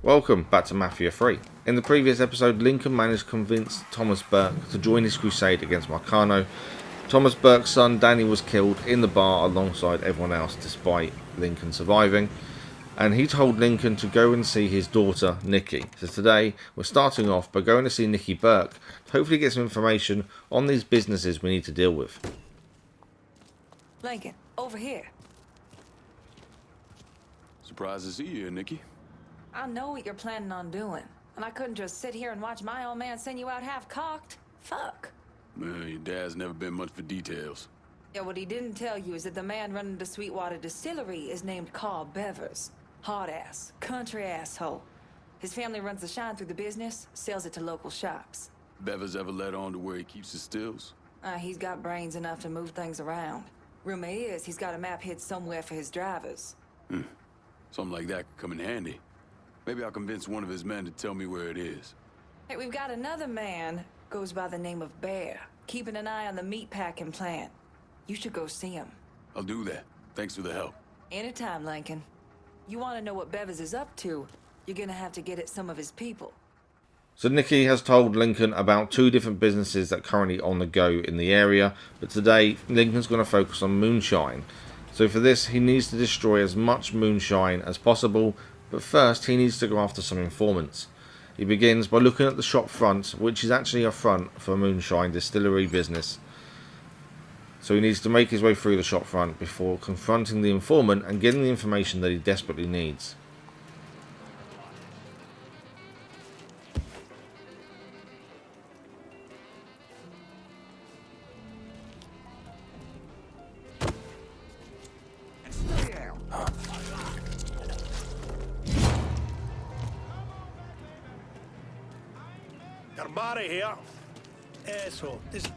Welcome back to Mafia 3. In the previous episode, Lincoln managed to convince Thomas Burke to join his crusade against Marcano. Thomas Burke's son Danny was killed in the bar alongside everyone else despite Lincoln surviving. And he told Lincoln to go and see his daughter Nikki. So today we're starting off by going to see Nikki Burke to hopefully get some information on these businesses we need to deal with. Lincoln, over here. Surprised to see you, Nikki. I know what you're planning on doing, and I couldn't just sit here and watch my old man send you out half-cocked. Fuck. Man, your dad's never been much for details. Yeah, what he didn't tell you is that the man running the Sweetwater Distillery is named Carl Bevers. Hard-ass, country asshole. His family runs the shine through the business, sells it to local shops. Bevers ever let on to where he keeps his stills? He's got brains enough to move things around. Rumor is he's got a map hid somewhere for his drivers. Something like that could come in handy. Maybe I'll convince one of his men to tell me where it is. Hey, we've got another man, goes by the name of Bear, keeping an eye on the meatpacking plant. You should go see him. I'll do that. Thanks for the help. Anytime, Lincoln. You want to know what Bevers is up to, you're gonna have to get at some of his people. So Nikki has told Lincoln about two different businesses that are currently on the go in the area, but today Lincoln's going to focus on Moonshine. So for this he needs to destroy as much Moonshine as possible, but first he needs to go after some informants. He begins by looking at the shop front, which is actually a front for a Moonshine distillery business. So he needs to make his way through the shop front before confronting the informant and getting the information that he desperately needs. Got a body here. Asshole. This.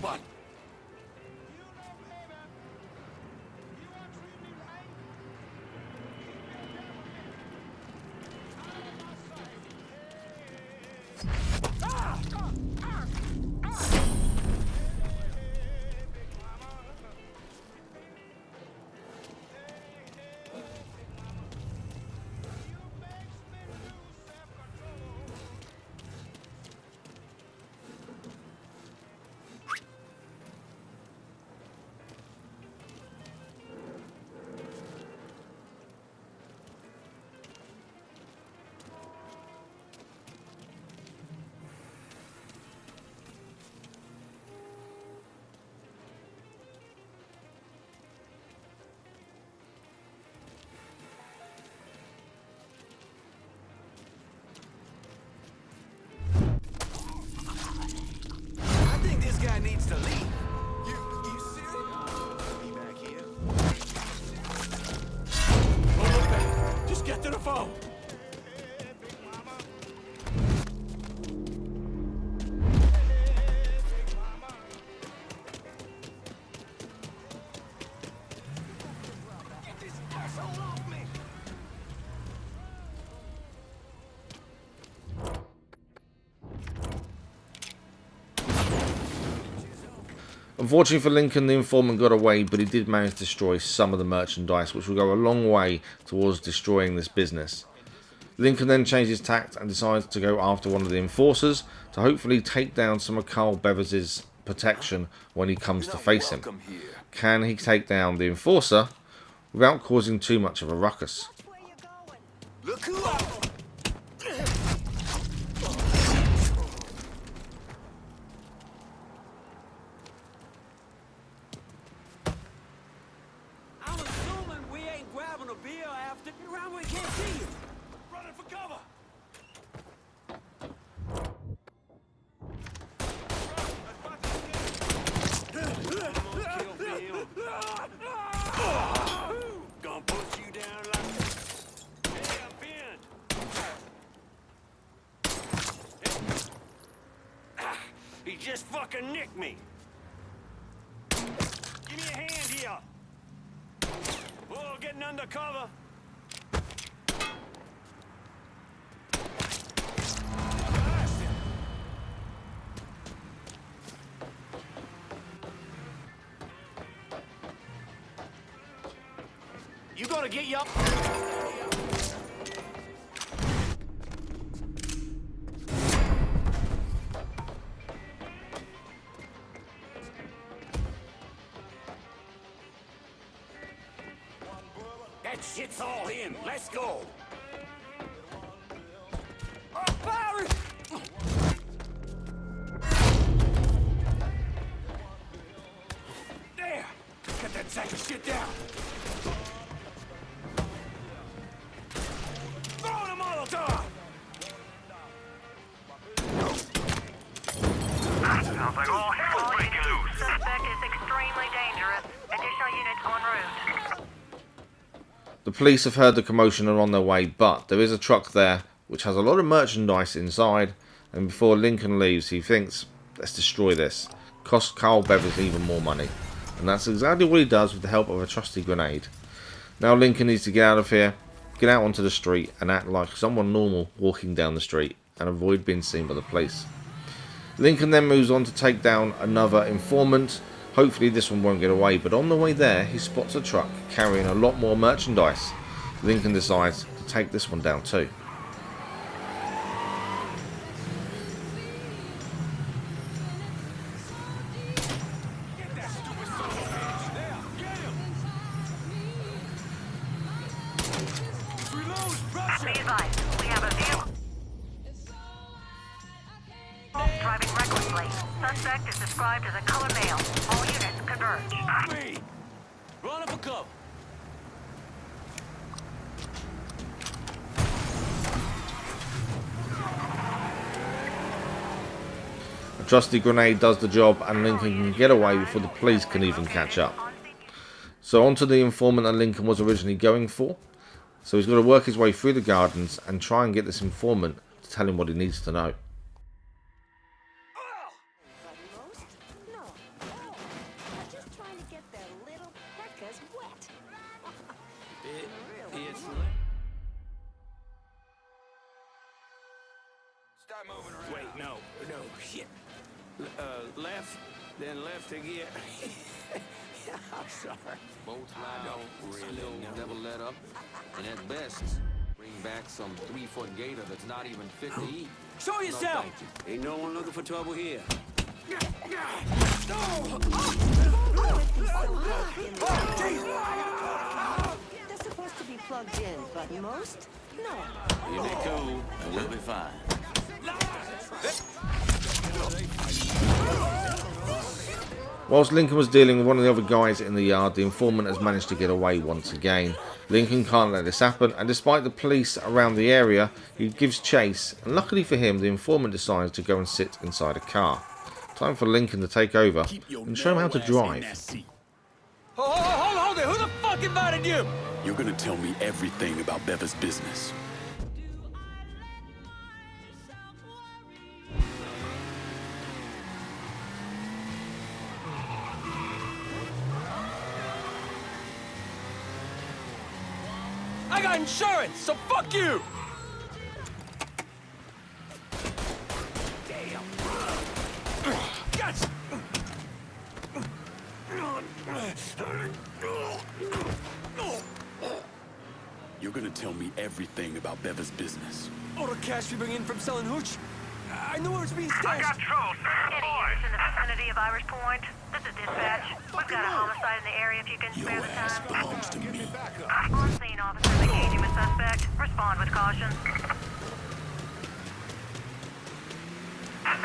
What? Guy needs to leave. You serious? Be back here. Don't look back. Just get to the phone. Get this asshole off me. Unfortunately for Lincoln, the informant got away, but he did manage to destroy some of the merchandise, which will go a long way towards destroying this business. Lincoln then changes tact and decides to go after one of the enforcers to hopefully take down some of Carl Bevers' protection when he comes to face him. Can he take down the enforcer without causing too much of a ruckus? Look who out. Gonna put you down like... Hey, I'm pinned. He just fucking nicked me. Give me a hand here. getting under cover. You gotta get you up. That shit's all in. Let's go. Oh, fire! There! Get that sack of shit down. Throw the Molotov! Sounds like all hell's breaking loose. Suspect is extremely dangerous. Additional units en route. The police have heard the commotion and are on their way, but there is a truck there which has a lot of merchandise inside, and before Lincoln leaves he thinks, let's destroy this. Cost Carl Bevis even more money. And that's exactly what he does with the help of a trusty grenade. Now Lincoln needs to get out of here, get out onto the street and act like someone normal walking down the street and avoid being seen by the police. Lincoln then moves on to take down another informant. Hopefully this one won't get away, but on the way there he spots a truck carrying a lot more merchandise. Lincoln decides to take this one down too. Be advised, we have a vehicle driving recklessly. Suspect is described as a color male. All units converge. Me! Run up a cover. A trusty grenade does the job and Lincoln can get away before the police can even catch up. So on to the informant that Lincoln was originally going for. So he's got to work his way through the gardens and try and get this informant to tell him what he needs to know. No. I'm just trying to get their little peckers wet. It's... Start moving around. Wait, no, shit. Left, then left again. I'm sorry. Boats loud, still never let up, and at best, bring back some 3-foot gator that's not even fit to eat. Show No, yourself! thank you. Ain't no one looking for trouble here. They're supposed to be plugged in, but most, no. You be cool, and we'll be fine. Whilst Lincoln was dealing with one of the other guys in the yard, the informant has managed to get away once again. Lincoln can't let this happen, and despite the police around the area, he gives chase, and luckily for him, the informant decides to go and sit inside a car. Time for Lincoln to take over and show him how to drive. Hold it! Who the fuck invited you? You're gonna tell me everything about Beva's business. I got insurance, so fuck you! Damn! Gotcha! You're gonna tell me everything about Beva's business. All the cash we bring in from selling hooch? I know where it's being I stashed. got trouble, sir. Any units in the vicinity of Irish Pointe? This is dispatch. We've got a homicide in the area if you can spare Your the ass time. belongs to me. On scene, officers engaging with suspect. Respond with caution.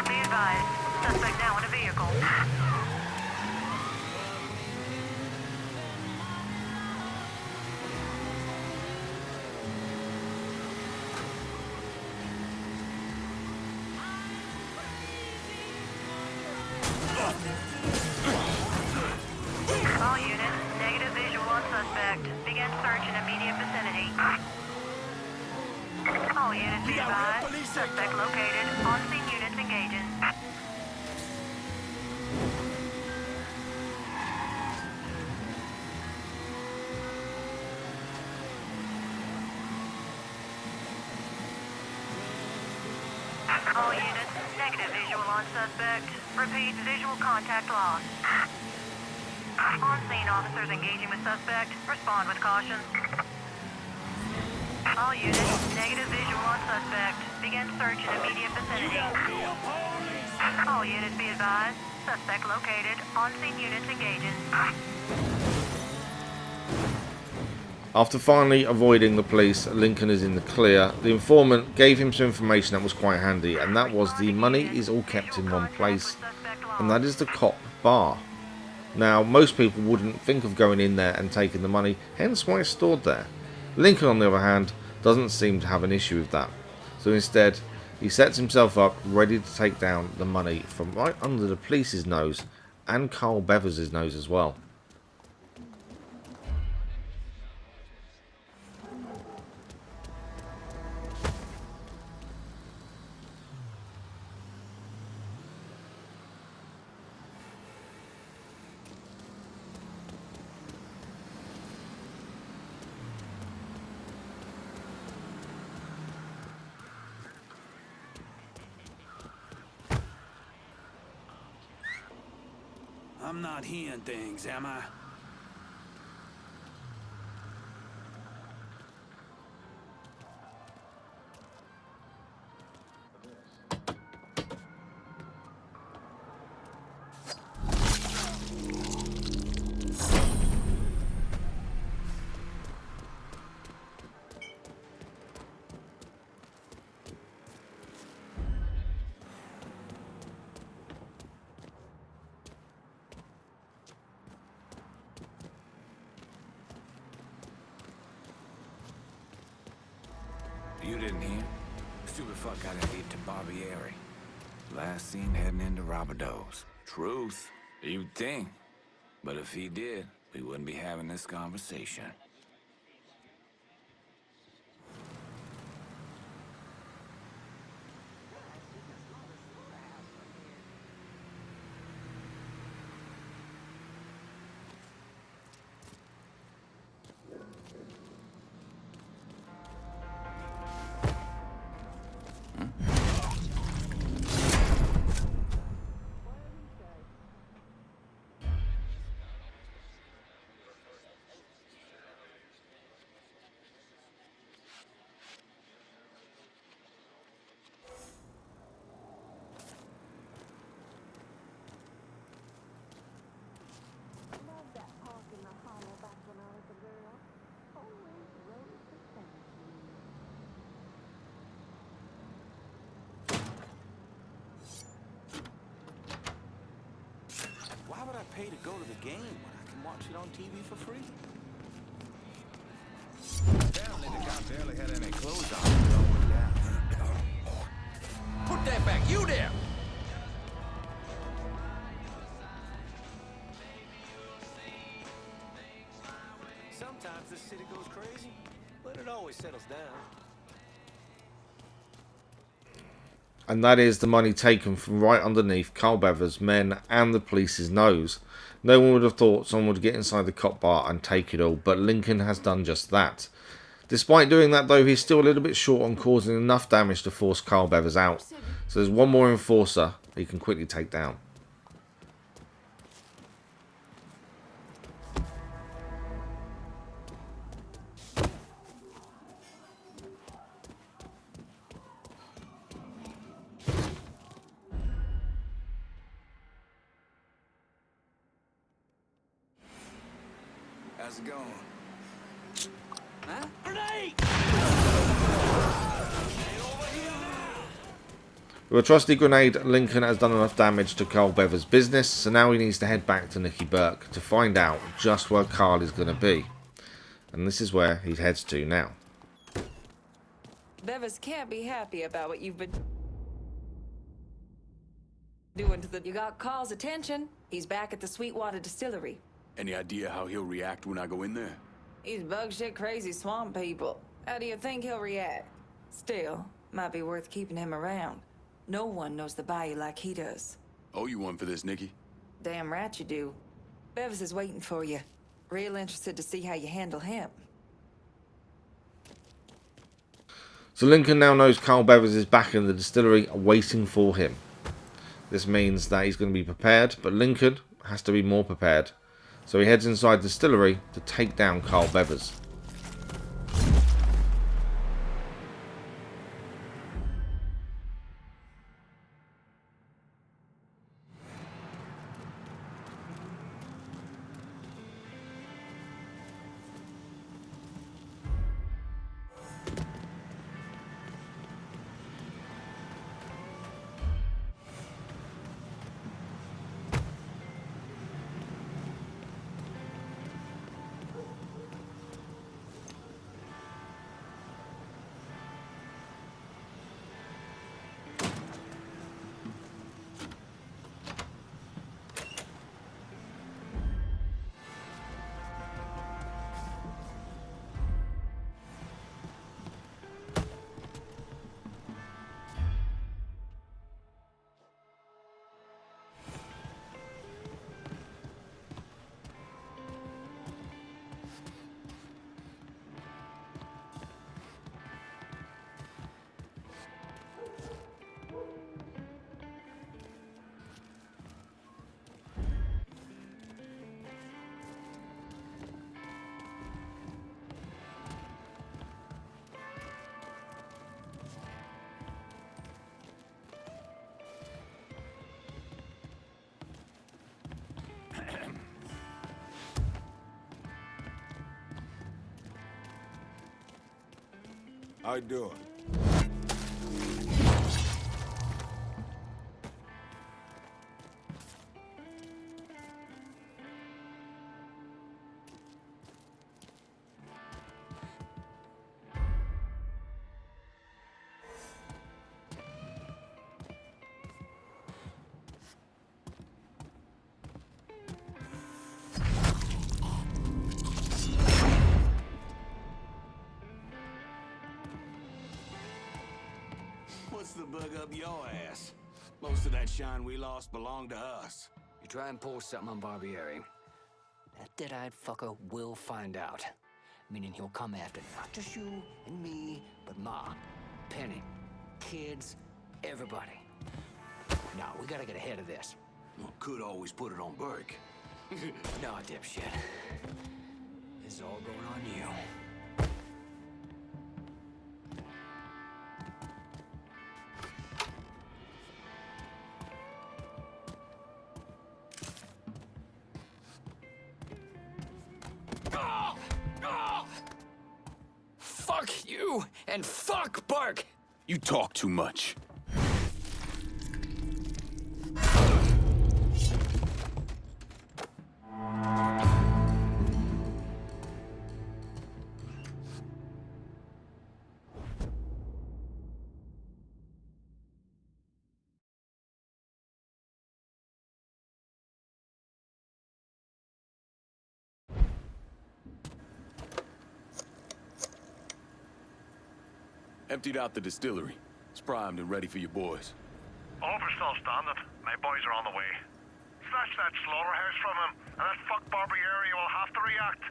Be advised. Suspect now in a vehicle. All units, negative visual on suspect. Begin search in immediate vicinity. All units be advised. Suspect located. On scene units engaging. All units, negative visual on suspect. Repeat, visual contact lost. On scene, officers engaging with suspect. Respond with caution. All units, negative visual on suspect. Begin search in immediate vicinity. All units be advised. Suspect located. On-scene units engaging. After finally avoiding the police, Lincoln is in the clear. The informant gave him some information that was quite handy, and that was the money is all kept in one place, and that is the cop bar. Now, most people wouldn't think of going in there and taking the money, hence why it's stored there. Lincoln, on the other hand, doesn't seem to have an issue with that. So instead, he sets himself up ready to take down the money from right under the police's nose and Carl Bevers's nose as well. I'm not hearing things, am I? You didn't hear? Stupid fuck got hit to Barbieri. Last seen heading into Robideau's. Truth. You'd think. But if he did, we wouldn't be having this conversation. Why would I pay to go to the game when I can watch it on TV for free? Apparently the cop barely had any clothes on when it all went down. Put that back, you there! Sometimes this city goes crazy, but it always settles down. And that is the money taken from right underneath Carl Bever's men and the police's nose. No one would have thought someone would get inside the cop bar and take it all, but Lincoln has done just that. Despite doing that though, he's still a little bit short on causing enough damage to force Carl Bevers out. So there's one more enforcer he can quickly take down. How's it going? Huh? Grenade! With a trusty grenade, Lincoln has done enough damage to Carl Bever's business, so now he needs to head back to Nicky Burke to find out just where Carl is going to be. And this is where he heads to now. Bevers can't be happy about what you've been doing to the... You got Carl's attention. He's back at the Sweetwater Distillery. Any idea how he'll react when I go in there? He's bug shit crazy swamp people. How do you think he'll react? Still, might be worth keeping him around. No one knows the bayou like he does. Owe you one for this, Nicky. Damn right you do. Bevers is waiting for you. Real interested to see how you handle him. So Lincoln now knows Carl Bevers is back in the distillery waiting for him. This means that he's going to be prepared, but Lincoln has to be more prepared. So he heads inside the distillery to take down Carl Bevers. How you doing? What's the bug up your ass? Most of that shine we lost belonged to us. You try and pull something on Barbieri, that dead-eyed fucker will find out. Meaning he'll come after not just you and me, but Ma, Penny, kids, everybody. Now, we gotta get ahead of this. Well, could always put it on Burke. No, dipshit. This is all going on you. Fuck you and fuck Burke! You talk too much. Emptied out the distillery. It's primed and ready for your boys. Overstall standard. My boys are on the way. Snatch that slaughterhouse from him, and that fuck Barbieri will have to react.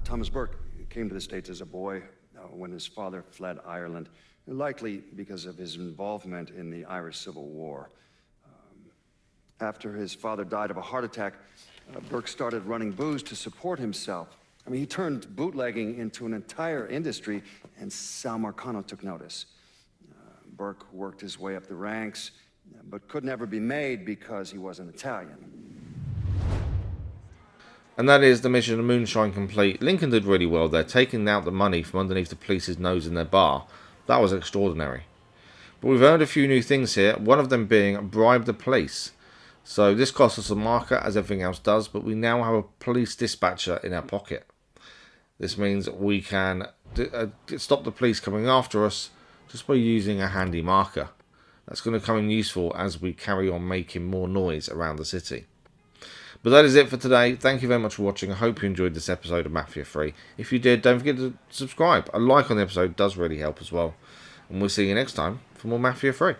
Thomas Burke came to the States as a boy when his father fled Ireland, likely because of his involvement in the Irish Civil War. After his father died of a heart attack, Burke started running booze to support himself. I mean, he turned bootlegging into an entire industry, and Sal Marcano took notice. Burke worked his way up the ranks, but could never be made because he wasn't Italian. And that is the mission of Moonshine complete. Lincoln did really well there, taking out the money from underneath the police's nose in their bar. That was extraordinary. But we've earned a few new things here, one of them being bribe the police. So this costs us a marker, as everything else does, but we now have a police dispatcher in our pocket. This means we can stop the police coming after us just by using a handy marker. that's going to come in useful as we carry on making more noise around the city. But that is it for today. Thank you very much for watching. I hope you enjoyed this episode of Mafia 3. If you did, don't forget to subscribe. A like on the episode does really help as well. And we'll see you next time for more Mafia 3.